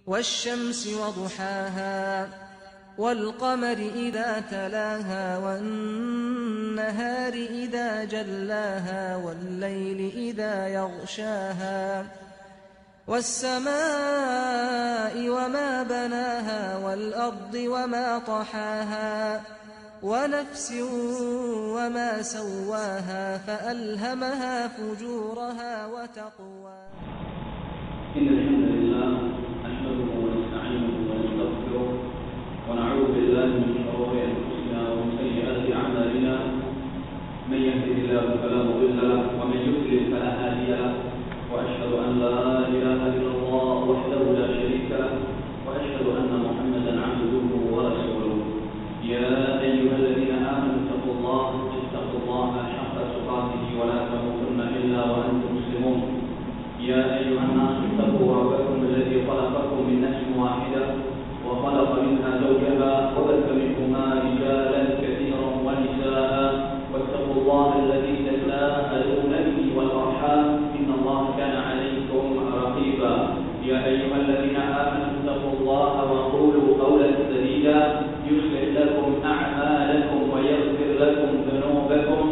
والشمس وضحاها والقمر إذا تلاها والنهار إذا جلاها والليل إذا يغشاها والسماء وما بناها والأرض وما طحاها ونفس وما سواها فألهمها فجورها وتقواها. إن الحمد لله نحمده ونستعينه ونستغفره ونعوذ بالله من شرور أنفسنا ومن سيئات أعمالنا. من يهده الله فلا مضل له ومن يضلل فلا هادي له، وأشهد أن لا إله إلا الله وحده لا شريك له، وأشهد أن محمدا عبده ورسوله. يا أيها الذين آمنوا اتقوا الله حق تقاته ولا تموتن إلا وأنتم مسلمون. يا أيها الناس اتقوا ربكم الذي خلقكم من نفس واحدة وخلق منها زوجها وبث منهما رجالا كثيرا ونساء، واتقوا الله الذي تساءلون به والأرحام إن الله كان عليكم رقيبا. يا أيها الذين آمنوا اتقوا الله وقولوا قولا سديدا يصلح لكم أعمالكم ويغفر لكم ذنوبكم،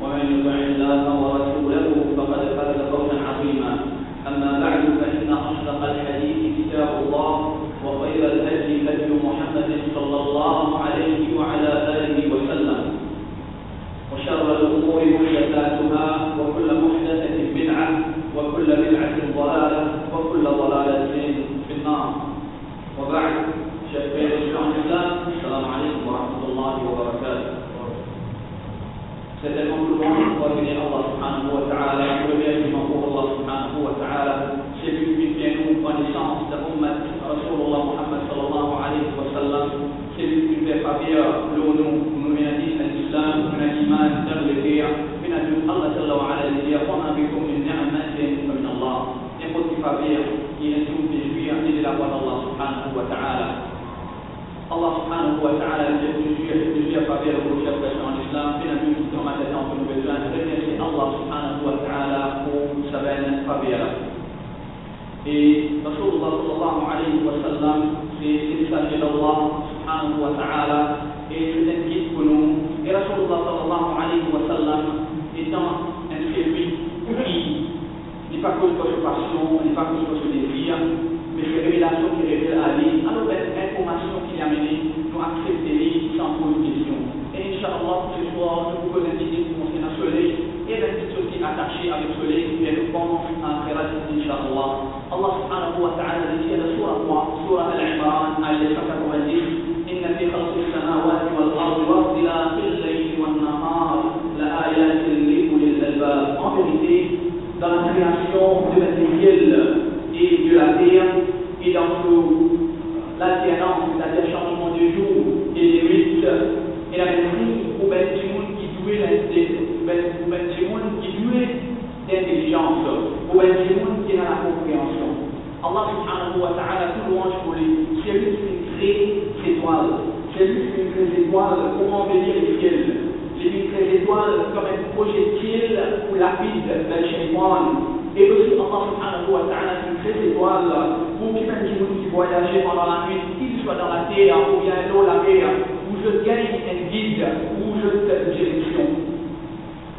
ومن يطع الله ورسوله فقد فاز فوزا عظيما. أما بعد فإن أصدق الحديث كتاب الله، وخير الهدي هدي محمد صلى الله عليه وعلى آله وسلم، وشر الأمور محدثاتها وكل محدثة بدعة وكل بدعة ضلالة وكل ضلالة في النار. وبعد، شباب الإسلام، السلام عليكم ورحمة الله وبركاته. Certainement tout le monde croit bénir Allah subhanahu wa ta'ala, remerciement pour Allah subhanahu wa ta'ala, c'est lui qui vient nous connaissance de Ummat Rasulullah Muhammad sallallahu alayhi wa sallam, c'est lui qui fait faveur l'ONU, من دين الإسلام من الإيمان تغلبية من الله جل وعلا الذي يقوم بكم من نعمة فمن الله يقول faveur qui est une de la part d'Allah subhanahu wa ta'ala. Allah subhanahu wa ta'ala est plusieurs faveurs pour chaque personne en islam. Finalement, comme à cette nous besoin de remercier Allah subhanahu wa ta'ala pour sa belle faveur. Et Rasulullah sallallahu alayhi wa sallam, c'est le messager d'Allah subhanahu wa ta'ala et c'est un guide pour nous. Et Rasulullah sallallahu alayhi wa sallam étant un celui qui n'est pas cause de sa passion, n'est pas cause de son désir, mais c'est révélation qui révèle à lui. Alors, l'information qu'il a menée, nous accepter sans poser de questions. Et Inch'Allah, ce soir, je vous pose un petit idée pour concernant le soleil et la petite chose qui est attachée avec le soleil, qui est le pense à Kharat, Inch'Allah. Allah subhanahu wa ta'ala dit à la Surah Al-Imran, ayat 190, إن في خلق السماوات والأرض واختلاف الليل والنهار لآيات لأولي الألباب. En vérité, dans la création de la ciel et de la terre, et dans l'alternance, c'est-à-dire le changement du jour et des nuits, et la maîtrise pour ben du monde qui douait d'intelligence, pour ben du monde qui est dans la compréhension. Allah subhanahu wa ta'ala, tout louange pour lui, c'est lui qui crée ces étoiles, c'est lui qui crée ces étoiles pour embellir les ciels, c'est lui qui crée les étoiles comme un projectile ou lapide d'un shaytan. Et aussi Allah subhanahu wa ta'ala qui crée ces étoiles pour qu'il y ait des gens qui voyagent pendant la nuit, qu'ils soient dans la terre ou bien dans la mer, où je gagne un guide, où je te direction.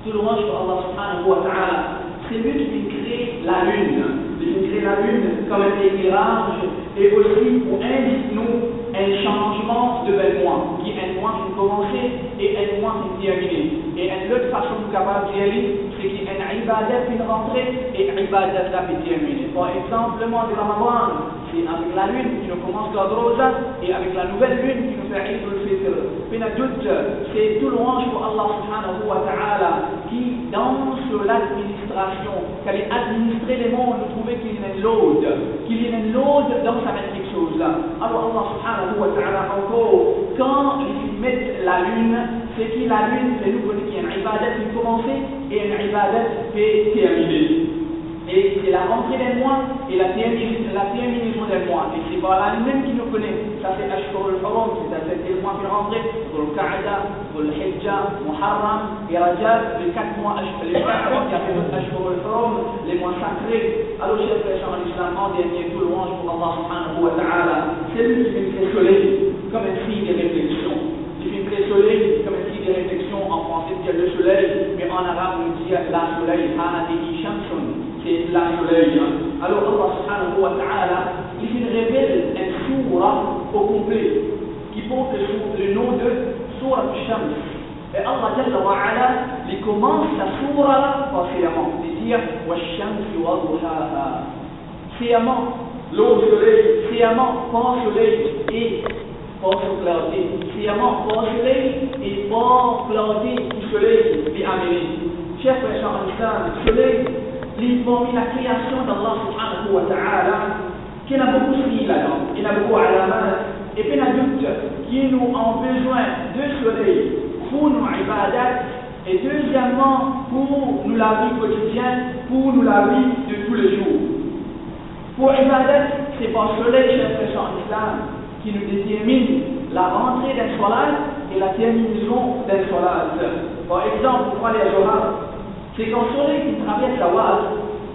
Tout le monde pour Allah subhanahu wa ta'ala, c'est lui qui crée la lune. Il crée la lune comme un éclairage et aussi pour indiquer-nous un changement de bel mois, qui est un mois qui commence et un mois qui termine. Et une autre façon de capable d'y aller, c'est qu'il y a une ibadat qui est rentrée et une ibadat qui est terminée. Par exemple, le mois de Ramadan, c'est avec la lune qui nous commence la Rosa et avec la nouvelle lune qui nous fait Eid al-Fitr. C'est tout louange pour Allah subhanahu wa ta'ala qui, dans l'administration, qu'elle ait administré les mondes, nous trouvait qu'il y a une load, dans sa magnifique chose-là. Alors Allah subhanahu wa ta'ala encore, quand ils mettent la lune, c'est que la lune, c'est nous connaît qu'il y a une ibadat qui commence et une ibadat qui est terminée. Et c'est la rentrée des mois et la terminaison des mois. Et c'est par là même qui nous connaît. Ça c'est Ashhur al-Hurum, c'est-à-dire les mois qui rentrent, Dhul Qa'da, Dhul Hijjah, Muharram et Rajab, les 4 mois qui arrivent Ashhur al-Hurum, les mois sacrés. Alors, chers frères en islam, en dernier, tout louange pour Allah subhanahu wa ta'ala, c'est lui qui fait le soleil comme un signe de réflexion. Il fait le soleil comme un signe de réflexion. En français, il y a le soleil, mais en arabe, on dit la soleil, c'est la soleil. Alors, Allah subhanahu wa ta'ala, il révèle un sourate au complet qui porte le nom de Sourate Shams. Et Allah Jalla wa Ala, il commence la sourate par sciemment, il dit wa shamsi wa duhaha. Sciemment, l'eau soleil, sciemment, pas soleil et pas clarté. Sciemment, pas soleil et pas clarté du soleil est amené. Chers frères en islam, le soleil, il parmi la création d'Allah subhanahu wa ta'ala, qui a beaucoup de signes là-dedans, il a beaucoup alamat, et puis adulte qui nous ont besoin de soleil pour nos ibadat, et deuxièmement pour nous la vie quotidienne, pour nous la vie de tous les jours. Pour ibadat, c'est par soleil, chers frères en islam, qui nous détermine la rentrée d'un salat et la terminaison d'un salat. Par exemple, pour prendre les Zohar, c'est quand le soleil qui traverse la Wad,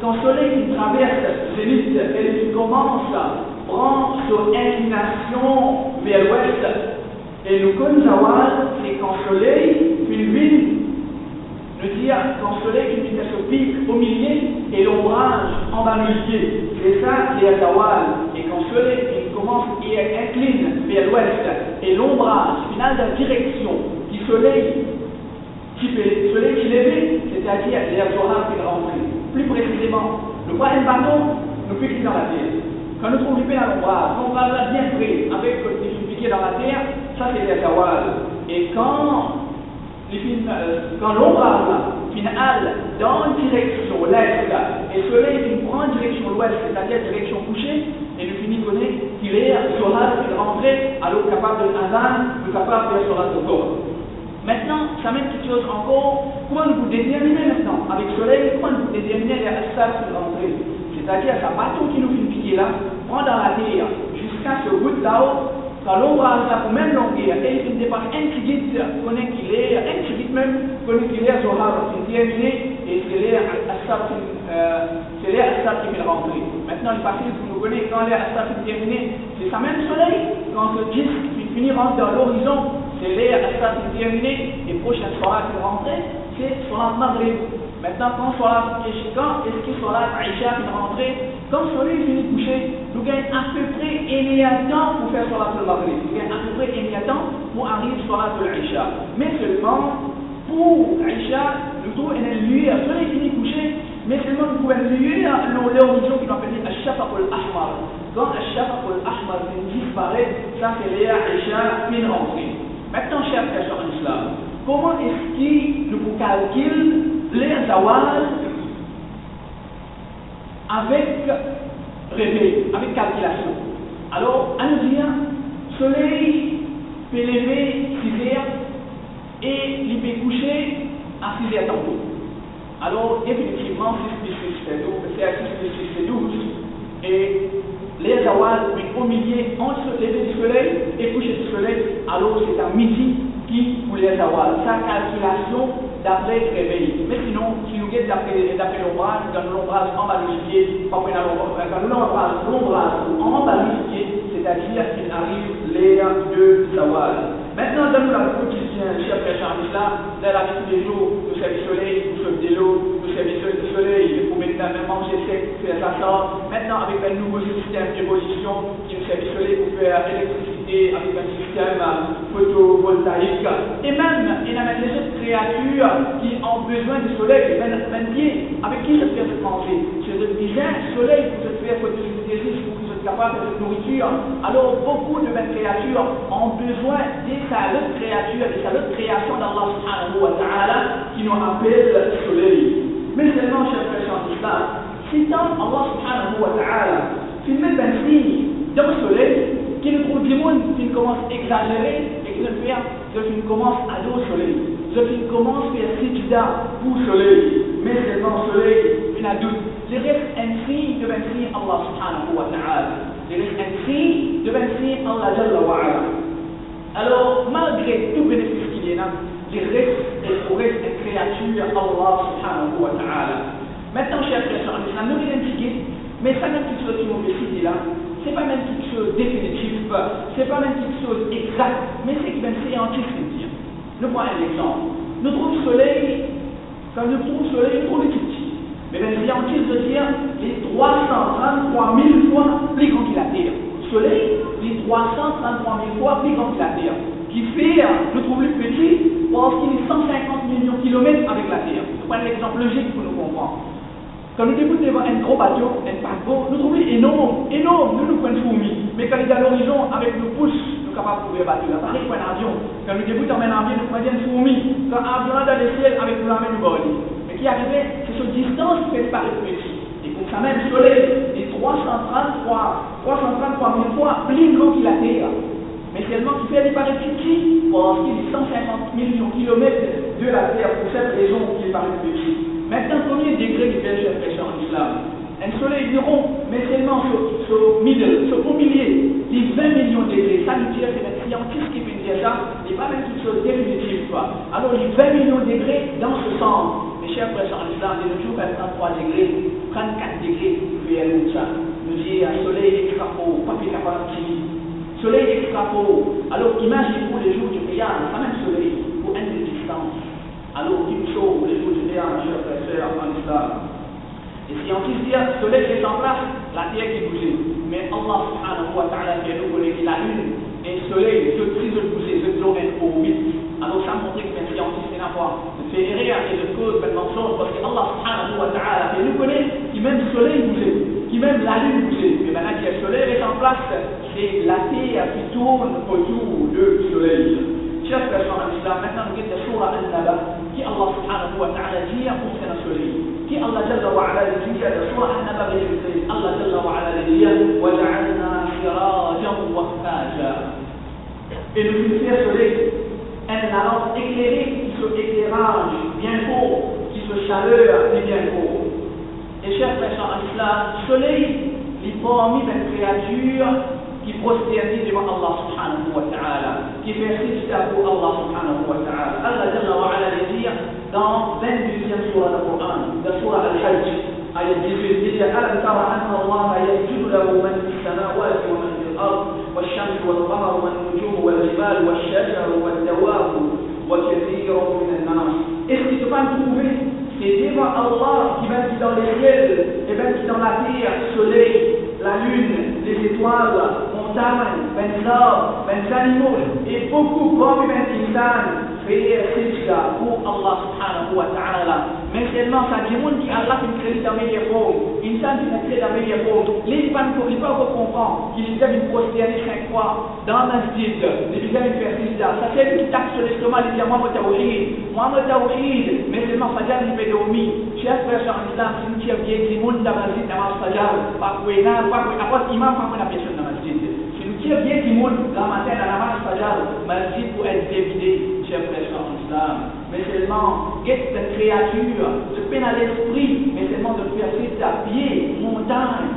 quand le soleil qui traverse le zénith et qui commence à prendre son inclination vers l'ouest, et nous connaissons la Wad, c'est quand le soleil, une ville, nous dire quand le soleil qui se pique au milieu et l'ombrage en bas du milieu. C'est ça qui est la Wad. Et quand le soleil commence et incline vers l'ouest et l'ombrage final de la direction du soleil qui lève, c'est-à-dire les Zohar qui rentrent. Plus précisément, le voit un bâton, nous pique dans la terre. Quand nous trouvons à l'ombrage, on va là bien près avec les piquets dans la terre, ça c'est les Zawal. Et quand l'ombrage finale dans une direction l'est et le soleil qui prend une direction l'ouest, c'est-à-dire direction couchée, et nous finissons connaître qu'il est Zohar qui est rentré, alors capable de Azan, capable de faire Zohar de corps. Maintenant, ça met quelque chose encore. Comment nous déterminer maintenant avec le soleil? Comment nous déterminer les assassins qui rentrent? C'est-à-dire, ça bateau qui nous fait piquer là, prend dans la terre jusqu'à ce bout là-haut, quand l'ombrage là pour même longueur, et il dépasse un petit guide, connaît qu'il est, un petit guide même, connaît qu'il est Zohar, qui est terminé, et c'est les assassins qui viennent rentrer. Maintenant, il passe pour nous connaître quand les assassins sont terminés, c'est ça même le soleil, quand ce disque finit rentre dans l'horizon. C'est l'air à ça qui est terminé, et prochaine soirée qui est rentrée, c'est Solat Maghrib. Maintenant, quand Solat est-ce que Solat Aïcha qui est rentrée, quand le soleil finit de coucher, nous gagnons à peu près un temps pour faire Solat Maghrib. Nous gagnons à peu près un temps pour arriver à Solat Aïcha. Mais seulement, pour Aïcha, nous trouvons une lueur, le soleil finit de coucher, mais seulement nous trouvons une lueur, l'horizon qui nous appelle Al-Shafaq al-Ahmar. Quand Al-Shafaq al-Ahmar disparaît, ça c'est l'air Aïcha qui est rentrée. Maintenant, chers frères en islam, comment est-ce qu'il nous calcule les zawal avec réveil, avec calculation? Alors, on nous dit, le soleil peut lever 6 heures et il peut coucher à 6 heures tantôt. Alors, définitivement, 6 plus 6 c'est 12, c'est à 6 plus 6 c'est 12. Et les zawal, au milieu, entre le lever du soleil et coucher du soleil, alors c'est à midi qui pour les zawal. Sa calculation d'après le réveil. Mais sinon, si nous guettons d'après l'ombrage, dans l'ombrage en bas du pied, quand nous l'ombrage en bas du pied, c'est-à-dire qu'il arrive l'ère de zawal. Maintenant, dans la quotidien, chers frères en islam, dans la vie de tous les jours, nous servons du soleil, nous sommes de l'eau, nous servons du soleil, pour maintenant même manger sec, faire ça sort. Maintenant, avec un nouveau système d'évolution, qui nous sert du soleil pour faire électricité, avec un système photovoltaïque. Et même, il y a même des autres créatures qui ont besoin du soleil, même pied, avec qui se faire manger. C'est le soleil pour se faire photosynthèse, pour être capable de cette nourriture. Alors, beaucoup de mêmes créatures ont besoin de sa autre créature, de sa autre création d'Allah subhanahu wa ta'ala, qui nous appelle le soleil. Mais seulement, chers frères en islam, si tant Allah subhanahu wa ta'ala, s'il met un signe dans le soleil, qui nous trouve du monde, qui commence à exagérer, et qui commence à adorer le soleil. Ce qui commence à faire sijda pour le soleil. Mais seulement le soleil, il y a doute. Il reste un signe de Allah subhanahu wa ta'ala. Il reste un signe de Allah jalla wa ala. Alors, malgré tout bénéfice qu'il y a, il reste une créature Allah subhanahu wa ta'ala. Maintenant, chers frères, nous identifions Mais ça même quelque chose qui m'ont décidé là, c'est pas même quelque chose de définitif, c'est pas même quelque chose d'exact, mais c'est qui même scientifique de dire. Nous prenons un exemple. Nous trouvons le soleil, quand nous trouvons le soleil, nous trouvons les petits. Mais bien scientifique de dire les 333 000 fois plus grand que la Terre. Le soleil, les 333 000 fois plus grand que la Terre. Qui fait, nous trouvons le petit, parce qu'il est 150 millions de kilomètres avec la Terre. Nous prenons l'exemple logique pour nous comprendre. Quand nous débutons devant un gros bateau, un paquebot, nous trouvons énorme, nous prenons fourmis. Mais quand il est à l'horizon, avec nos pouces, nous sommes capables de trouver un bateau. Là, pareil pour un avion. Quand nous débutons dans un avion, nous prenons une fourmi. Quand un avion dans le ciel, avec nous l'amène nous voler. Mais qui arrivait, c'est cette distance qui fait disparaître petit. Et pour ça même, le soleil est 333 000 fois plus grand que la Terre. Mais seulement qui fait disparaître petit, parce qu'il est 150 millions de kilomètres de la Terre, pour cette raison qu'il paraît petit. Maintenant, combien de degrés qui fait cette pression en islam? Un soleil rond, mais seulement au milieu, les 20 millions de degrés. Ça nous dit, c'est un scientiste qui peut dire ça, il n'est pas même quelque chose de définitif. Alors, les 20 millions de degrés dans ce sens, mes chers frères en islam, de nos jours, 33 degrés, 34 degrés, vous pouvez aller où ça? Nous dit, un soleil extra haut, pas plus capable de soleil extra haut. Alors, imaginez-vous les jours du Qiyam, pas même soleil, pour une distance. Alors, il chaud les jours du Qiyam, chers frères en islam. Et si on dit le soleil est en place, la terre qui bouge. Mais Allah subhanahu wa ta'ala fait nous connaître la lune et le soleil, ce qui se bouge, ce qui est au vide. Alors ça montre que même si on dit c'est n'importe quoi, c'est rire et de cause, même mensonge, parce que Allah subhanahu wa ta'ala fait nous connaître qui même le soleil bouge, qui même la lune bouge. Mais maintenant que le soleil est en place, c'est la terre qui tourne autour du soleil. Chers frères en islam, maintenant nous avons la sourate An-Naba, qui Allah subhanahu wa ta'ala dit concernant le soleil. Qui Allah Jalla wa Ala dit dans la sourate An-Naba, Allah Jalla wa Ala dit وَجَعَلْنَا سِرَاجًا وَهَّاجًا. Et nous faisons le soleil un lampe éclairée qui se éclairage bien beau, qui se chaleur et bien beau. Et chers frères en islam, le soleil est parmi les créatures qui prosternent devant Allah subhanahu wa ta'ala, qui fait sujda pour Allah subhanahu wa ta'ala. Allah Jalla wa Ala dit dans 22e surah du Coran, la surah Al-Hajj, ayat 18, il dit أَلَمْ تَرَ أَنَّ اللَّهَ يَسْجُدُ لَهُ مَنْ فِي السَّمَاوَاتِ وَمَنْ فِي الْأَرْضِ وَالشَّمْسُ وَالْقَمَرُ وَالنُّجُومُ وَالْجِبَالُ وَالشَّجَرُ وَالدَّوَابُ وَكَثِيرٌ مِنَ النَّاسِ. Est-ce que tu peux trouver? C'est devant Allah qui va qui dans les ciels, et bien qui dans la terre, le soleil, la lune, les étoiles, montagnes, les arbres, les animaux, et beaucoup comme les insan, faire sujda pour Allah subhanahu wa ta'ala. Mais seulement ça dit qui Allah qui crée dans mes formes, insan qui crée dans mes formes, les femmes qui ne peuvent pas comprendre qu'ils doivent une prosterner 5 fois dans la masjid, ils doivent faire sujda. Ça c'est lui qui taxe sur l'estomac, il dit Muhammad Tawhid, mais seulement Fajr il fait dormir. Chers frères en islam, si nous tirons bien du monde dans la masjid, dans la Fajr, pas pour imam, pas pour la personne dans la masjid. Si nous tirons bien du monde dans la matin, dans la Fajr, masjid pour être dévidé, chers frères en islam. Mais seulement, qu'est-ce que cette créature, de peine à l'esprit, mais seulement de faire sujda, pied, montagne,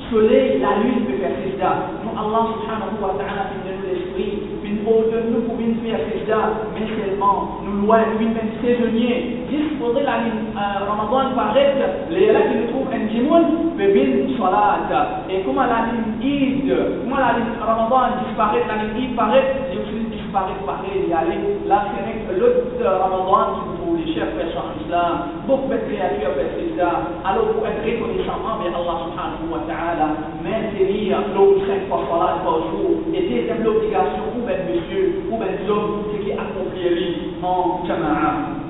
soleil, la lune peut faire sujda. Nous, Allah subhanahu wa ta'ala, nous donne l'esprit, nous pouvons faire sujda, mais seulement, nous loin, nous même saisonniers, disposer la lune Ramadan paraît, les là qui nous trouvent un djimoun, peut bien salat. Et comment la lune Eid, comment la lune Ramadan disparaît, la lune Eid paraît, et aussi disparaît pareil, y aller. Là, c'est avec l'autre Ramadan qui vous les chers frères en islam, beaucoup de créatures fait ça. Alors, pour être reconnaissant envers Allah subhanahu wa ta'ala, maintenir l'eau 5 fois salat par jour, et deuxième l'obligation, ou ben monsieur, ou ben l'homme, ce qui accomplit lui en jama'a.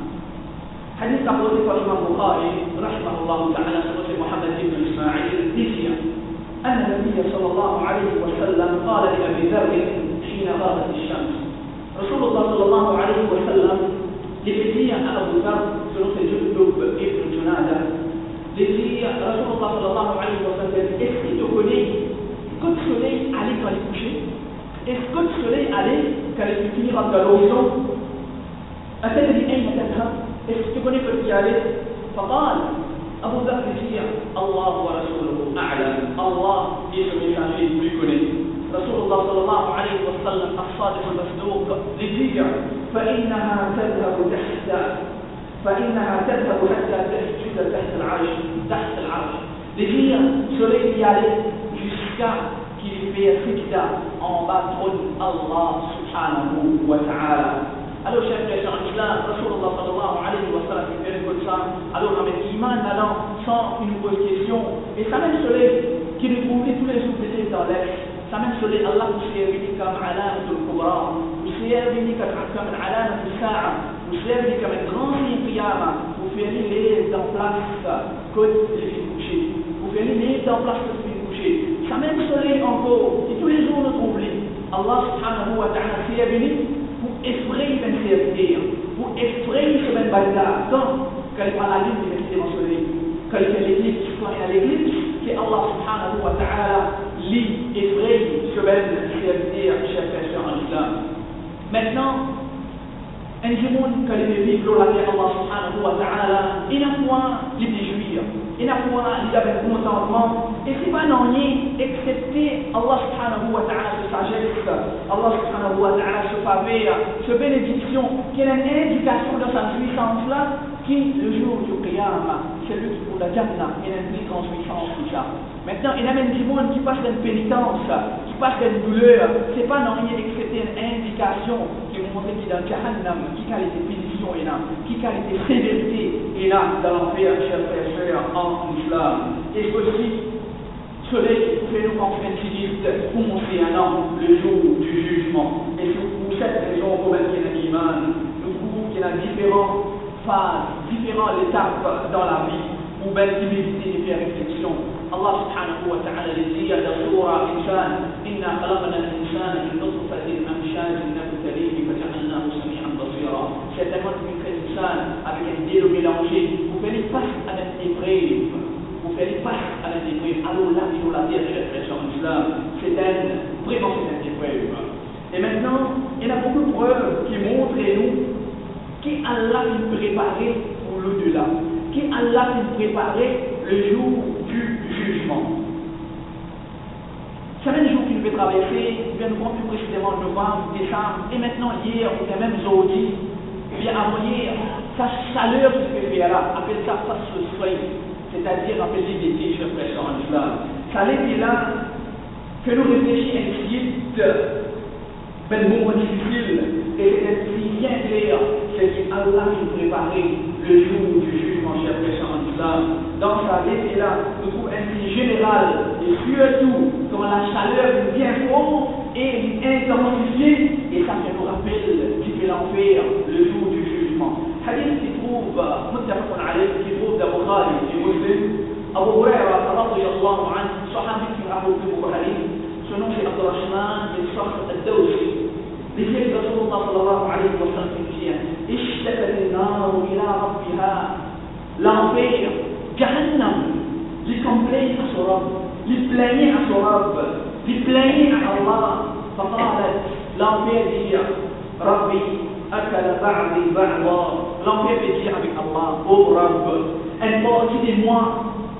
حديث أخوتي الإمام البخاري رحمه الله تعالى سنة محمد بن إسماعيل الديسية أن النبي صلى الله عليه وسلم قال لأبي ذر حين غابت الشمس رسول الله صلى الله عليه وسلم لبيتي أبو ذر سنة جندب ابن جنادة لبيتي رسول الله صلى الله عليه وسلم est-ce que tu connais quand le soleil allait quand il couchait? Est-ce que le soleil allait quand il finit à l'horizon? أتدري أين تذهب؟ est-ce que tu connais que tu allais? فقال أبو ذر dit الله ورسوله أعلم الله et le messager lui connaît. رسول الله صلى الله عليه وسلم الصادق المصدوق لدي فإنها تذهب حتى تسجد تحت العرش Désir, soleil y aller jusqu'à qu'il fait sijda en bas de Allah subhanahu wa ta'ala. Alors, chers frères en islam, Rasulullah sallallahu alayhi wa sallam, il fait comme ça. Alors, avec iman, allant sans une bonne question. Et ça même soleil qui nous trouve tous les jours dans l'est. Ça même soleil, Allah vous s'est venu comme alamatul kubra, vous s'est venu comme alamatul sa'a, vous s'est venu comme un grand qiyama, vous faites les en place côte les filles couchées. Vous faites les en place côte les filles couchées. Ça même soleil encore, et tous les jours nous trouvons. Allah subhanahu wa ta'ala s'est venu pour effrayer les serviteurs, pour effrayer ce même bâtard. Quand il prend la lune, il est en soleil. Quand il fait l'éclipse, quand il y a l'éclipse, c'est Allah subhanahu wa ta'ala lui effraie ce même serviteur, chers frères en islam. Maintenant, un monde que les vivre la terre Allah subhanahu wa ta'ala, il n'a point les déjouir, il n'a point les avec contentement, et c'est pas non excepté Allah subhanahu wa ta'ala de sagesse, Allah subhanahu wa ta'ala de faveur, de bénédiction, qui est une indication de sa puissance là, qui le jour du qiyamah, c'est lui qui pour la Jannah, il a une plus grande puissance tout ça. Maintenant, il y a même du monde qui passe d'une pénitence, qui passe d'une douleur, c'est pas non excepté une indication qui montre qu'il est dans Jahannam, qui a les punitions et là, qui a les sévérités et là, dans l'enfer, chers frères en islam. Et aussi, soleil fait nous confier pour montrer un an le jour du jugement. Et c'est pour cette raison, pour même qu'il y a un iman, nous trouvons qu'il y a différentes phases, différentes étapes dans la vie, pour bien méditer et faire réflexion. Allah subhanahu wa ta'ala dit dans la surah Insan, Inna khalaqna al-insana min nutfatin amshajin nabtalihi faja'alnahu sami'an basira. Certainement, vous créez l'insan avec un délo mélangé, vous faites face à notre épreuve, vous faites face à notre épreuve. Alors là, il faut la dire, chers frères en islam, vraiment c'est une épreuve. Et maintenant, il y a beaucoup de preuves qui montrent nous qui Allah nous préparait pour l'au-delà, qui Allah nous préparait le jour du jugement. C'est le jour qui nous fait traverser, bien nous prendre plus précisément novembre, décembre, et maintenant hier, ou bien même aujourd'hui, bien avant hier, sa chaleur qui se fait là, appelle ça face au soleil, c'est-à-dire appelle l'été, je prêche en islam. Ça l'été là, que nous réfléchissons ainsi, ben moment difficile, et c'est bien clair, c'est qu'Allah nous préparait le jour du jugement, chers frères en islam. Dans sa vie, là, nous trouvons un signe général, et surtout quand la chaleur vient fort et intensifiée, et ça nous rappelle qui fait l'enfer, le jour du jugement. Hadith qui trouve, muttafaqun alayh, qui trouve dans Bukhari et Muslim, Abu Huraira, radiyallahu anhu, sahabi qui rapporte le Bukhari, son nom c'est Abdurrahman bin Sakhr al-Dawsi. لذلك رسول الله صلى الله عليه وسلم dit اشتكت النار إلى ربها l'enfer جهنم لكمبلين à son Rabb لplaignait à son Rabb لplaignait à Allah فقالت l'enfer dit ربي أكل بعضي بعضا l'enfer dit avec Allah ô Rabb une partie de moi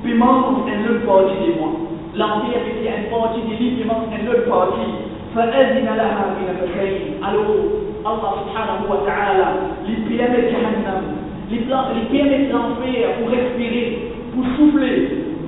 puis mange une autre partie de moi l'enfer dit une partie de lui puis mange une autre partie فأذن لها في نفسين alors Allah subhanahu wa ta'ala lui permet Jahannam lui permet l'enfer pour respirer pour souffler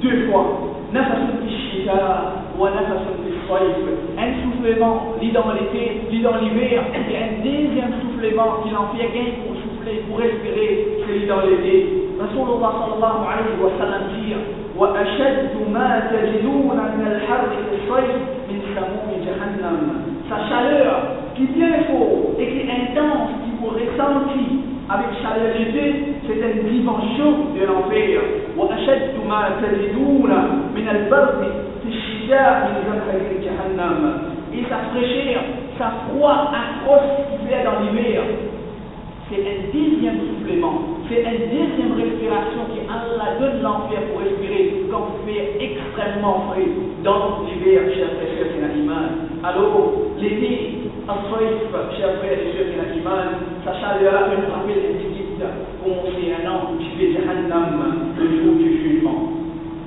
deux fois نفس في الشتاء ونفس في الصيف un soufflement lit dans l'été lit dans l'hiver et un deuxième soufflement qui l'enfer gagne pour souffler pour respirer c'est lit dans l'été Rasulullah sallallahu alayhi wa sallam dit وأشد ما تجدون من الحر في الصيف من سموم جهنم sa chaleur qui est bien fort et qui est intense qui vous ressentir avec chaleur l'été c'est une dimension de l'enfer وأشد ما تجدون من البرد في الشتاء من زمهرير جهنم et sa fraîcheur sa froid atroce qui fait dans l'hiver c'est un deuxième supplément, c'est une deuxième respiration qui Allah donne l'enfer pour respirer quand vous faites extrêmement frais dans l'hiver, chers frères et sœurs iman. Alors, l'été, al-Saïf, chers frères et sœurs iman, sa chaleur nous rappelle l'indiquite pour c'est un an qui fait Jahannam le jour du jugement.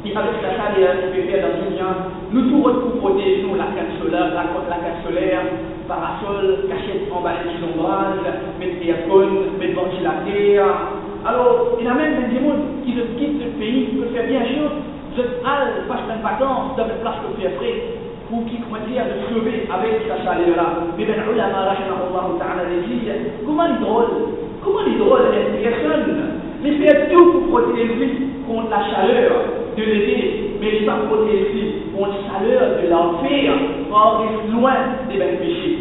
Et avec la chaleur qui fait faire dans le dunya, nous tout protégeons la canne solaire, parasol, cachette emballée sous l'ombrage, mettre aircon, mettre ventilateur. Alors, il y a même des gens qui quittent le pays, qui peuvent faire bien chaud, je passe une vacance dans une place de pied frais, pour qui commence à le sauver avec sa chaleur-là. Mais ben ulama rahimahullah ta'ala dit, comment il drôle cette personne, il fait tout pour protéger lui contre la chaleur de l'été, mais il va protéger lui contre la chaleur de l'enfer, pour rester loin des mêmes péchés,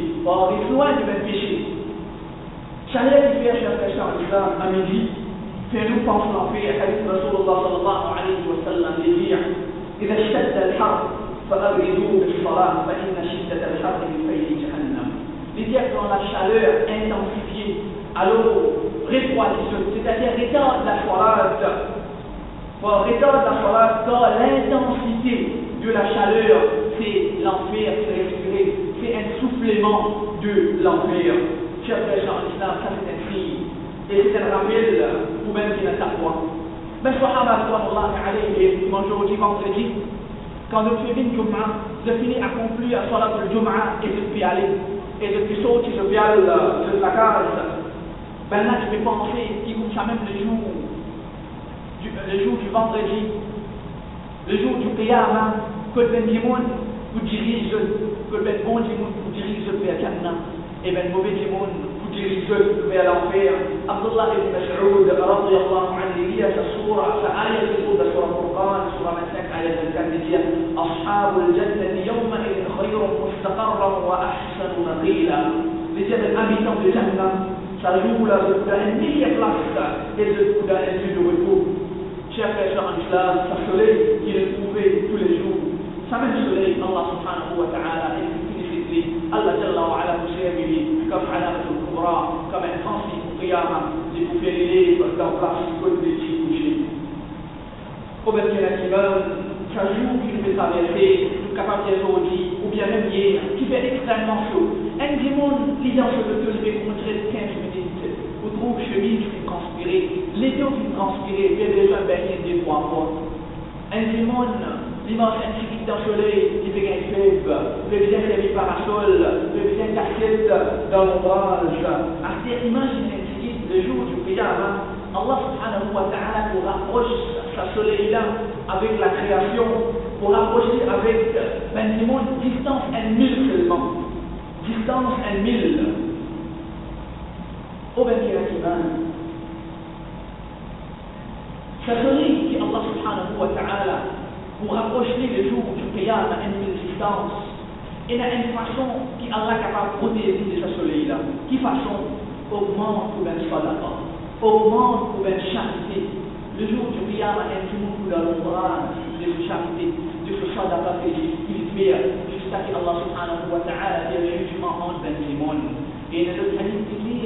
Chaleur qui fait cher frère en islam à midi, fait-nous penser l'enfer, hadith Rasulullah sallallahu alayhi wa sallam dit, إذا اشتد الحر فأبردوا بالصلاة فإن شدة الحر من فيح جهنم. C'est-à-dire quand la chaleur intensifiée, alors refroidissante, c'est-à-dire retard de la salat, quand l'intensité de la chaleur, c'est l'enfer, c'est respirer, c'est un soufflement de l'enfer. Chers frères en islam, ça c'est un cri, et c'est un rappel pour même qui n'a pas quoi. Mais Sahaba, aujourd'hui, vendredi, quand nous faisons une Jum'a, je finis à conclure à Salat al-Jum'a et je puis aller. Et depuis sorti, je vais aller de la case. Ben là, je vais penser qu'il comme ça même le jour du vendredi, le jour du Qiyamah, que ben Dimoun vous dirige, que ben bon Dimoun vous dirige vers Jannah, et ben mauvais Dimoun vous dirige vers l'enfer. Abdullah ibn Mas'ud, radiyallahu anhu, lit sa surah, sa ayat de surah Al-Furqan, surah 25, ayat 24, dit أصحاب الجنة يومئذ خير مستقرا وأحسن مقيلا. Les habitants de Jannah, ça joue là dans une meilleure place et dans un lieu de repos. Chers frères en islam, ça soleil qu'il est trouvé tous les jours. Ça même soleil, Allah subhanahu wa ta'ala, et félicite Allah jalla wa ala musayyamihi, comme alamat al-kubra, comme un principe au qiyamah, les pouffer les livres dans place comme des petits couchés. Au ben ça joue qu'il peut traverser, capable de aujourd'hui, ou bien même hier, qui fait extrêmement chaud. Un démon, l'idée se peut lever pour montrer 15 minutes, vous trouvez chemise qui transpirer, les deux qui transpirer, il y a déjà baigné 2-3 fois. Un démon, l'immense incident dans le soleil, il fait gagner fève, il fait bien servir parasol, il fait bien casquette dans l'ombrage. Imaginez le jour du Qiyamah, Allah subhanahu wa ta'ala nous rapproche sa soleil-là avec la création, pour rapprocher avec ben du monde distance 1 000 seulement. Distance 1 000. Au ben sa soleil qui Allah subhanahu wa ta'ala pour rapprocher le jour du Qiyamah à 1 000 distance, il y a une façon qui Allah est capable de protéger de sa soleil-là. Qui façon augmente ou ben sadaqa, augmente ou ben charité. Le jour du Qiyamah, un tout le monde dans l'ombrage de ce charité, de ce sadaqa qu'il fait, jusqu'à ce qu'Allah subhanahu wa ta'ala ait le jugement entre ben Simon. Et dans le hadith dit,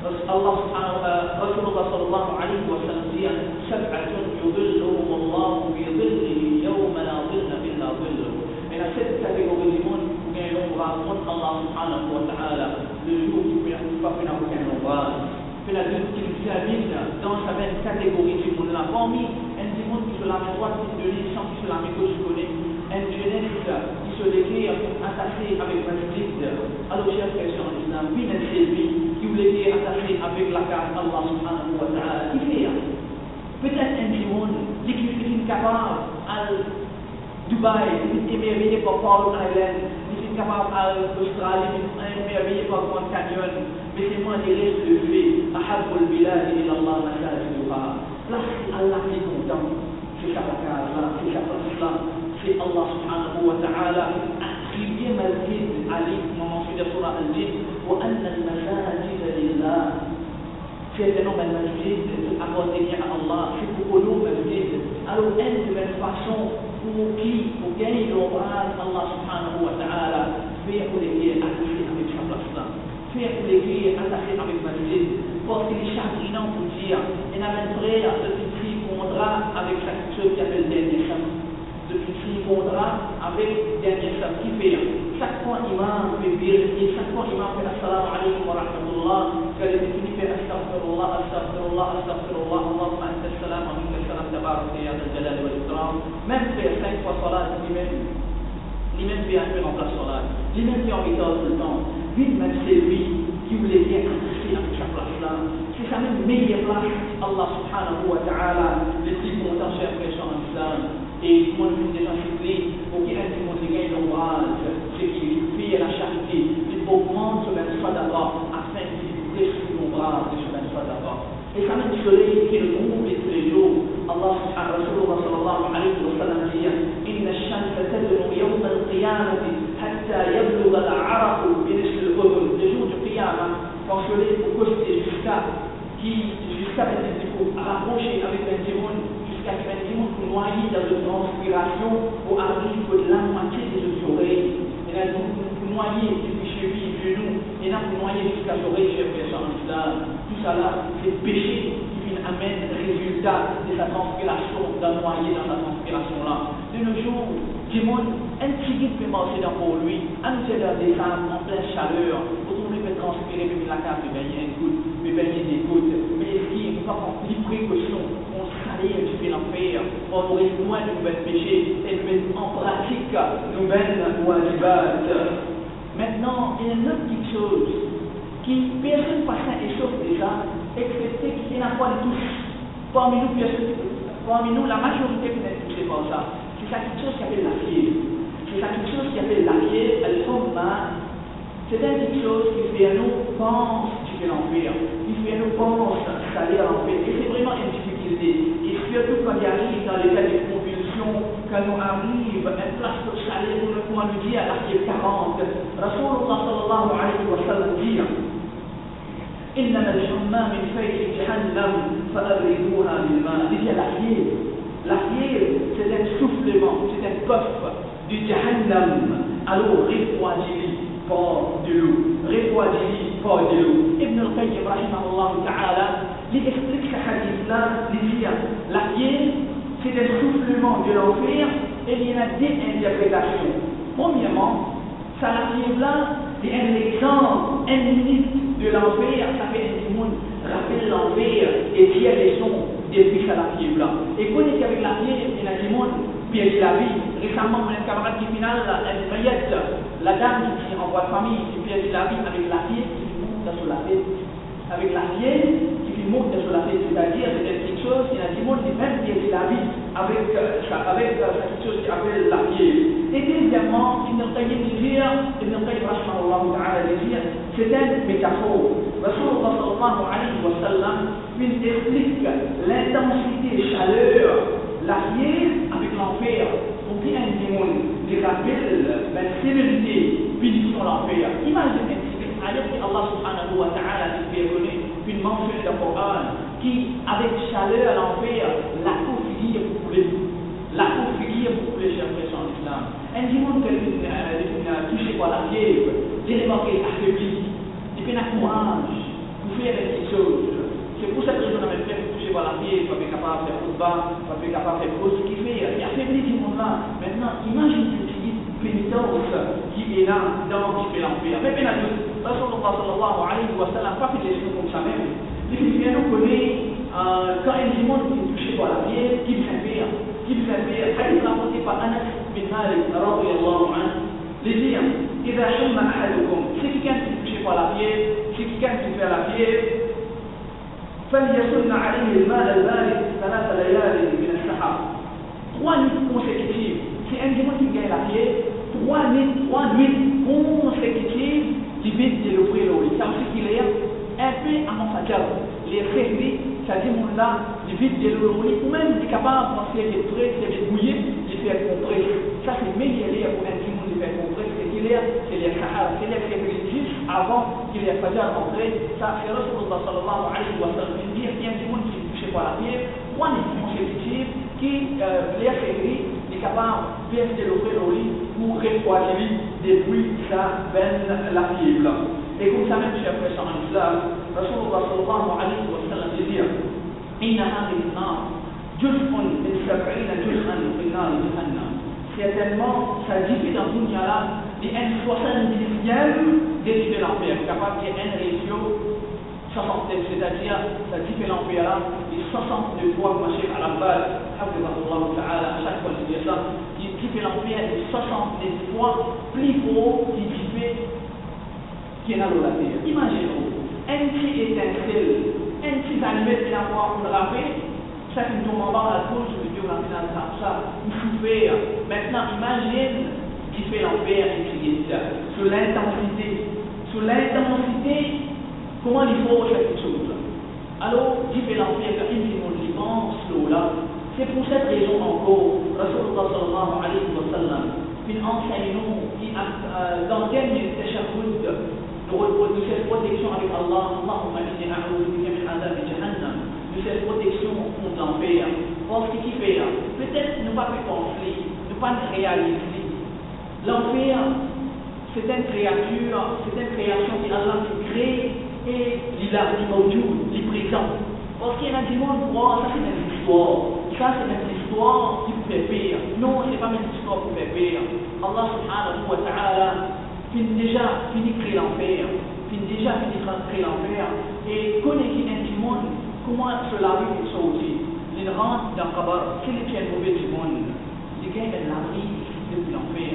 Allah subhanahu wa ta'ala, Rasulullah sallallahu alayhi wa sallam dit, Sab'atun yudilluhum Allah bi dhillihi yawma la dhilla illa dhilluh. Et dans cette catégorie du monde, il y a l'ombrage entre Allah subhanahu wa ta'ala, le jour où il n'y a pas aucun ombrage. Que la vie qui nous termine dans sa même catégorie du monde. La parmi un du monde qui se la met droite de l'île sans qui se la met gauche connaît, une jeunesse qui se déclare attachée avec masjid. Alors, chers frères en islam, puis une série qui voulait être attachée avec la carte Allah subhanahu wa ta'ala. Qui fait peut-être un du monde qui est capable à Dubaï, qui est émerveillé par Paul Island, qui est capable à l'Australie, qui est émerveillé par Grand Canyon. Mais c'est moi qui reste le fait, Ahabul Bilad ila Allah masajiduha. Là, c'est Allah qui est content. C'est ça la case-là, c'est ça là, c'est Allah subhanahu wa ta'ala attribué masjid Ali, moment sur la surah Al-Jinn, wa anna al-masajid lillah. C'est le nom al-masjid appartenir à Allah, c'est pour nous masjid. Alors, une de mes façons pour gagner l'ombrage Allah subhanahu wa ta'ala, faire pour les qui est attaché avec sa place-là. Faire pour les filles attachées avec masjid, parce qu'il est chagrinant pour dire, il y a un frère de petite fille fondra avec ce qui appelle dernier cham. De petite fille fondra avec dernier cham. Qui fait chaque fois imam fait vérifier, chaque fois imam fait assalamu alaykum wa rahmatullah, qu'elle est définie fait astaghfirullah, astaghfirullah, astaghfirullah, Allahumma anta salam, wa minka salam, tabarak ya dal jalal wal ikram. Même fait 5 fois salat, lui-même fait un peu en place salat, lui-même fait en méthode tout le temps. Lui, même c'est lui qui voulait bien attacher avec sa place-là. C'est sa même meilleure place, Allah subhanahu wa ta'ala, les plus contents, chers frères en islam. et comment on fait des gens cyclés, pour qu'il y ait un monde qui gagne l'ombrage, c'est qu'il fait la charité, il augmente sur la foi d'abord, afin qu'il détruise l'ombrage sur la foi d'abord. Et ça même soleil qui le trouve tous les jours. Allah sallallahu alayhi wa sallam dit إن الشمس تدنو يوم القيامة حتى يبلغ العرق بنصف الأذن. Le jour du qiyamah, quand le soleil est posté jusqu'à rapprocher avec un démon, jusqu'à ce qu'un démon vous noyer dans une transpiration pour arriver de la moitié des oreilles. Et là, vous noyer depuis cheville, genoux, et là, vous noyer jusqu'à l'oreille, j'ai fait en islam. Tout ça là, c'est péché qui amène le résultat de sa transpiration, d'un noyer dans sa transpiration-là. De nos jours, démon, un petit guide peut marcher pour lui, un petit des âmes en pleine chaleur, pour qu'on peut transpirer, mais la carte, mais baigner un goutte, mais baigner des gouttes, mais est-ce qu'il ne va pas prendre les précautions, on s'allait un petit peu l'enfer, on aurait loin de nouvelles péchés, et de mettre en pratique nouvelles wajibat. Maintenant, il y a une autre petite chose, qui personne pas sain et sauf déjà, excepté qu'il n'y en a pas de tous. Parmi nous, la majorité qui n'est touchée par ça. C'est ça quelque chose qui appelle la fièvre. C'est ça quelque chose qui appelle la fièvre, elle tombe mal. C'est quelque chose qui fait à nous pense que l'enfer. Qui fait à nous pense s'aller à l'enfer. Et c'est vraiment une difficulté. Et surtout quand il arrive dans l'état de convulsion, quand nous arrive un place pour s'aller, on nous dit à la fièvre 40. Rasulullah sallallahu alayhi wa sallam dit إنما الحمى من فيح جهنم فأبردوها بالماء. Il y a la fièvre. La fièvre, c'est un soufflement, c'est un coffre du Jahannam. Alors refroidis-les par de l'eau. Refroidis-les par de l'eau. Ibn al-Qayyim, rahimahullah ta'ala, il explique ce hadith-là, il dit la fièvre, c'est un soufflement de l'enfer et il y en a deux interprétations. Premièrement, ça la fièvre-là, c'est un exemple, un minute de l'enfer, ça fait que tout le monde rappelle l'enfer et tire les sons depuis ça la fièvre là. Et quand on est avec la fièvre, il y a du monde perd la vie. Récemment, mon camarade qui finale, elle Mayette, la dame qui renvoie de famille, qui perd la vie avec la fièvre qui monte sur la tête. Avec la fièvre qui monte sur la tête, c'est-à-dire c'est quelque chose, il y a du monde qui même perd la vie avec quelque chose qui appelle la fièvre. Et deuxièmement, Ibn al-Qayyim dit, Ibn al-Qayyim rahimahullah ta'ala dit, c'est une métaphore. Rasulullah sallallahu alayhi wa sallam il explique l'intensité et chaleur, la fièvre avec l'enfer. Pour qu'il y ait un démon qui rappelle la sévérité, punition de l'enfer. Imaginez un petit peu, Allah subhanahu wa ta'ala qui fait donner une mention de Coran qui, avec chaleur à l'enfer, la configure pour les chers frères en islam. Un démon qui est touché par la fièvre, il est affaibli, il fait un courage pour faire quelque chose. C'est pour cette raison qu'on a fait toucher par la fièvre, pour être capable de faire football, pour être capable de faire cause, ce qui fait, il a affaibli ce monde-là. Maintenant, imagine une petite pénitence qui est là, dans qui fait l'enfer. Mais bien à tous, Rasulullah sallallahu alayhi wa sallam, pas fait des choses comme ça même. Il vient nous connaître quand un démon qui est touché par la fièvre, qui vient faire. حديث rapporté par Anas bin Malik radiyallahu anhu, les dire إذا حم أحدكم, c'est quelqu'un qui est touché par la fièvre, c'est quelqu'un qui fait la fièvre, فليصن عليه الماء البارد 3 ليال من السحر. 3 nuits consécutives. C'est un démon qui gagne la fièvre, 3 nuits consécutives, qui vide de l'ouvrir l'eau. Ça veut dire qu'il est un peu à mon facal. Les réveils, ça dit mon là, les vides de l'eau, ou même des capables de penser des frais, des bouillés, les faire compresser. Ça c'est meilleur pour un démon de faire compresser, c'est qu'il c'est les Sahara, c'est les réveils juste avant qu'il ait fait rentrer. Ça c'est Rasulullah sallallahu alayhi wa sallam. Il dit qu'il y a un démon qui est touché par la fièvre, 3 nuits consécutives, qui les réveils, est capable de faire de l'eau pour refroidir depuis ça ben la fièvre. Et comme ça même, chers frères en islam, Rasulullah sallallahu alayhi wa sallam dit إن هذه النار جزء من 70 جزءا في النار جهنم. Certainement, ça diffère dans une là de 1/70 des l'enfer, capable qu'il y ait un ratio 60, c'est-à-dire ça diffère l'enfer là de 62 fois, ma chère à la base, Hafizahullah ta'ala, à chaque fois je dis ça, il diffère l'enfer de 60 fois plus haut qu'il diffère qui est dans la terre. Imaginez-vous, un petit étincelle, un petit animal qui envoie un râpé, ça qui tombe en bas à la cause de comme ça, il souffert. Maintenant, imagine qui fait l'enfer infinite, sur l'intensité. Sur l'intensité, comment il faut faire quelque chose. Alors, qui fait l'enfer, quand il y pense là. C'est pour cette raison encore, Rasulullah sallallahu alayhi wa sallam, il enseigne-nous dans quel tashahhud de cette protection avec Allah, Allahumma inni a'udhu bika min adhab jahannam, de cette protection contre l'enfer. Parce que qui fait là, peut-être ne pas faire conflit, ne pas réaliser. L'enfer, c'est une créature, c'est une création qu'Allah crée et il a mawjoud, il est présent. Parce qu'il y a du monde croit, ça c'est une histoire. Ça c'est une histoire qui vous fait pire. Non, c'est pas une histoire qui vous fait pire. Allah subhanahu wa ta'ala finit déjà fini de créer l'enfer. Finit déjà fini de créer l'enfer. Et connaît qui est du monde, comment cela arrive pour ça aussi. Il rentre dans le kabar, quel est le mauvais du monde. Les gars, ils l'arrivent depuis l'enfer.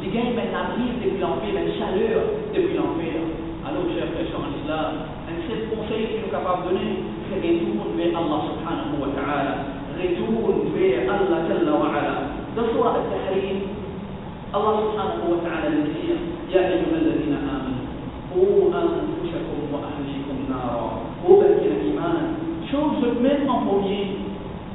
Les gars, ils l'arrivent depuis l'enfer, une chaleur depuis l'enfer. Alors, chers frères en islam, un seul conseil que nous sommes capables de donner, c'est retourne vers Allah subhanahu wa ta'ala. Retourne vers Allah jalla wa ala. Dans Surah Al-Tahrim, Allah subhanahu wa ta'ala dit Ya ayyuhalladhina amanu, qu anfusakum wa ahlikum nara. Ô bani al-iman, sauve même en premier,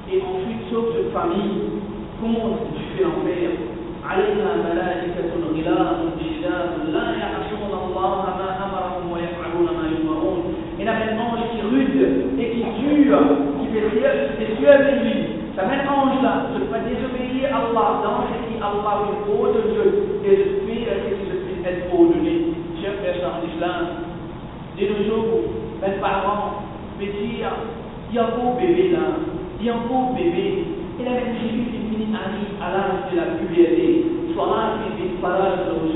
et ensuite sauve votre famille contre du feu l'enfer. عليها ملائكة غلاظ شداد لا يعصون الله ما أمرهم ويفعلون ما يؤمرون. Il y a un ange qui est rude et qui dure, qui fait suivre lui. Ça même ange là, je ne pas désobéir à Allah dans ce qui Allah veut ordonner et de faire ce qui doit être ordonné. Chers frères en islam, de nos jours, les parents me disent, il y a un beau bébé là, il y a un beau bébé. Et la même Jésus qui finit à l'âge de la puberté, soit là, il fait parage de nos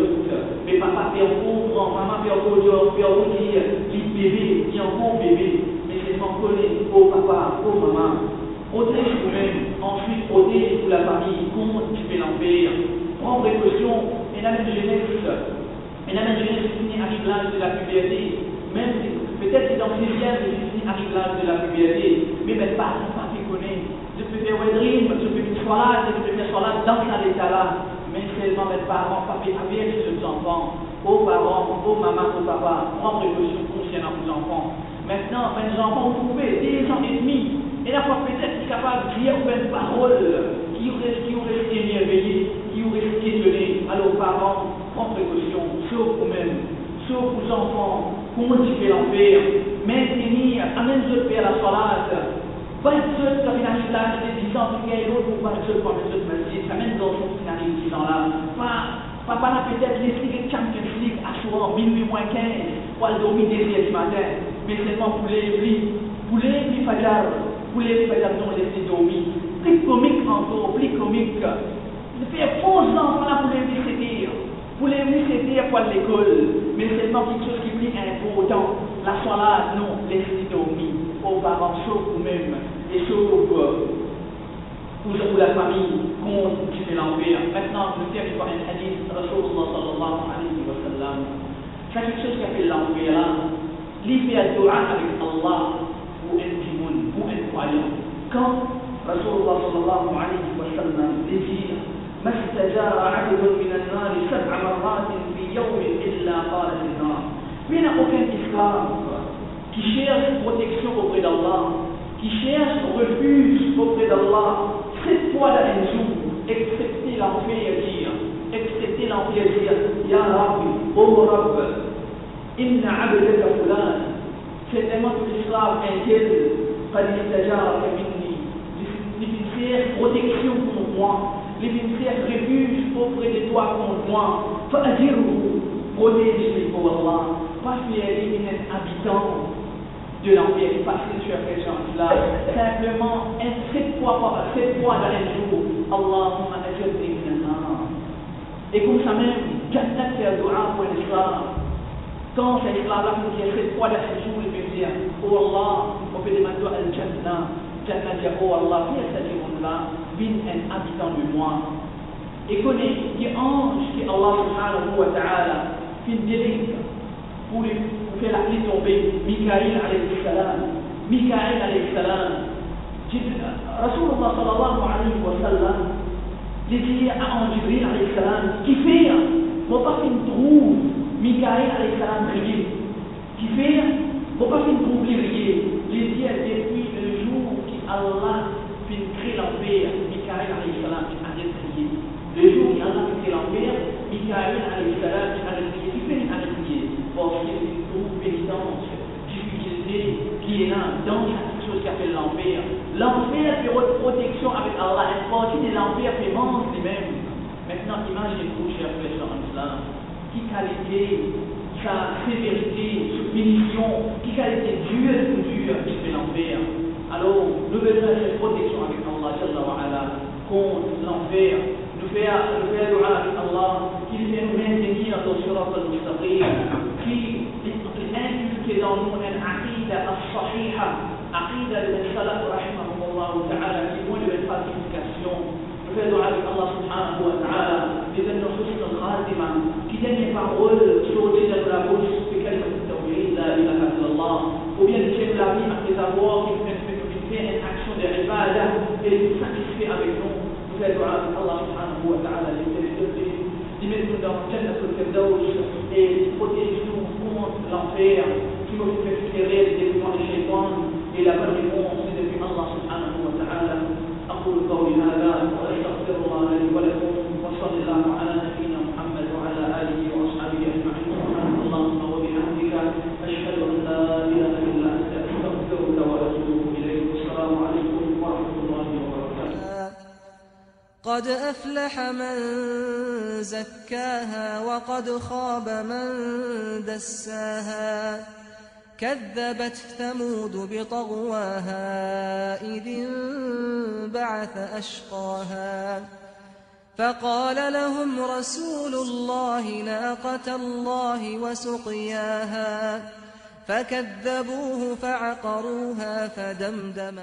mais papa fait un bon grand, maman fait un bon jour, fait un bon dire, il bébé, il y a un bon bébé, mais c'est sans coller, oh papa, oh maman. Protège vous-même, ensuite protège pour la famille, contre qui fait l'enfer. Prends précaution, et la même jeunesse qui finit arrive l'âge de la puberté, même peut-être dans 6e, qui finit arrive l'âge de la puberté, mais mes parents, pas qui connaissent. Je peux faire un dream, je peux faire une soirée, je peux faire soirée dans cet état-là. Mais seulement mes parents, papa, avec les enfants, aux parents, aux mamans, aux papas, prends précaution concernant vos enfants. Maintenant, mes enfants ont trouvé 10 ans et demi, et la fois peut-être capable de dire une parole qui aurait été émerveillé, qui aurait été étonné. Alors, parents, prends précaution, sauf vous-même, sauf vos enfants, continuez l'enfer, maintenir, amène-le vers la salade. Pas être seul quand il arrive là, il y a 10 ans, il y a l'autre, ou pas être seul quand il est masjid, ça mène dans son qui arrive 10 ans là. Papa n'a peut-être laissé les Champions League à soir, minuit moins 15, pour aller dormir des du matin, mais seulement pour les lits fajar, non, laisser dormir. Plus comique encore, plus comique. Il fait 11 ans là pour les lits pour les lits pour l'école, mais seulement quelque chose qui est plus important. La soirée, non, laisser dormir. Aux parents, sauf vous-même, et sauf pour la famille, contre qui fait l'enfer. Maintenant, je tiens à un hadith, Rasulullah sallallahu alayhi wa sallam. C'est quelque chose qui a fait l'enfer là. Il fait un dua avec Allah ou un timoun, ou un croyant. Quand Rasulullah sallallahu alayhi wa sallam dit ما استجار عبد من النار 7 مرات في يوم إلا قال النار. Il n'y a aucun esclave qui cherche protection auprès d'Allah, qui cherche refuge auprès d'Allah, 7 fois dans un jour, excepté l'enfer dire, Ya Rabbi, oh Rabb, inna abdaka fulan, certainement que l'esclave un tel, qad istajara minni, il cherche protection contre moi, il cherche refuge auprès de toi contre moi, fa'adirhu, protège-le pour Allah, pas faire un habitant de l'enfer, parce que tu as fait là, simplement 7 fois dans un jour, Allahumma ajirni min al-nar. Et comme ça même, Jannat fait un dua pour l'islam. Quand c'est l'esclave-là qui dit 7 fois dans un jour, il peut dire, oh Allah, on peut demander al-Jannah. Jannat dit, oh Allah, viens à ce monde-là, viens un habitant de moi. Et connais qui ange qui Allah subhanahu wa ta'ala, qui délègue pour faire la pluie tomber, Mikaïl alayhi salam, Rasulullah sallallahu alayhi wa sallam dit à Jibril alayhi salam qui fait faut pas qu'il trouve Mikaël alayhi salam prier qui fait faut pas qu'il trouve prier les dit depuis le jour qu'Allah fait créer l'enfer Mikaël alayhi salam a prier le jour qu'Allah fait créer l'enfer Mikaël alayhi salam a prié qui fait a prié parce qu'il trouve pénitence difficulté qui est là dans cette chose qu'appelle l'enfer. L'enfer fait protection avec Allah, une partie de l'enfer fait vendre lui-même. Maintenant, imaginez-vous, chers frères en islam, qui qualité, sa sévérité, sa punition, qui qualité dure qui fait l'enfer. Alors, nous devons cette protection avec Allah, contre l'enfer. Nous faisons le dua avec Allah, qui fait nous maintenir dans le surat al-mustaqim, qui inculque dans nous une aqida al-sahiha, aqida al-salaf rahimahumullah ta'ala, qui est moins de gratification. Nous faisons dua avec Allah subhanahu wa ta'ala, qui donne nos husn al-khatima, qui donne les paroles sorties de la bouche de quelqu'un de tawhid, la ilaha illallah, ou bien de chef la vie après avoir qui fait une action de ibadah et qui satisfait avec nous. Nous faisons dua avec Allah subhanahu wa ta'ala, qui met nous dans le Jannah al-Firdaus et protège-nous contre l'enfer, qui nous fait éclairer les développements des shaitans et la bonne réponse c'est depuis Allah subhanahu wa ta'ala. أقول قولي هذا وأستغفر الله لي ولكم وصلى الله على نبينا محمد وعلى آله وأصحابه أجمعين سبحانك اللهم وبحمدك أشهد أن لا إله إلا أنت أستغفرك وأتوب إليك والسلام عليكم ورحمة الله وبركاته. قد أفلح من زكاها وقد خاب من دساها كذبت ثمود بطغواها إذ انبعث أشقاها فقال لهم رسول الله ناقة الله وسقياها فكذبوه فعقروها فدمدم